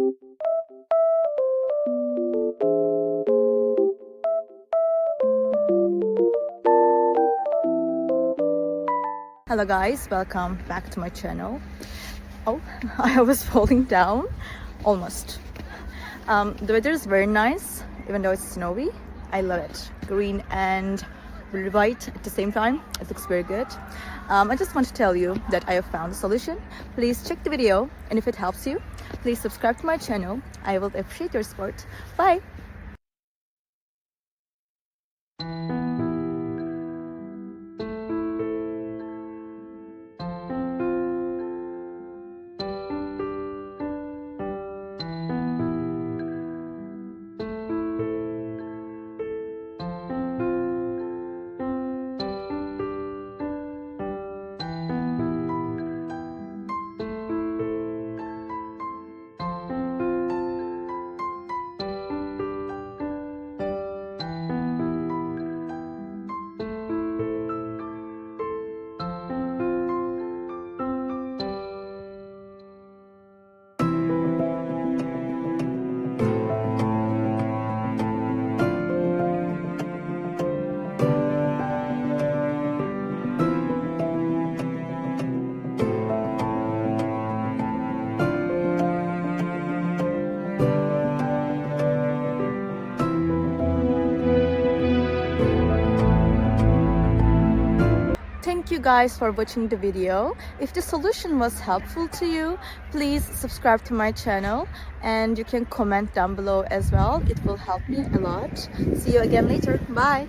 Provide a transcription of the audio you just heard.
Hello guys, welcome back to my channel. Oh, I was falling down almost. The weather is very nice, even though it's snowy. I love it. Green and white at the same time. It looks very good. I just want to tell you that I have found a solution. Please check the video, and if it helps you, please subscribe to my channel. I will appreciate your support. Bye! Thank you guys for watching the video. If the solution was helpful to you, please subscribe to my channel and you can comment down below as well. It will help me a lot. See you again later. Bye.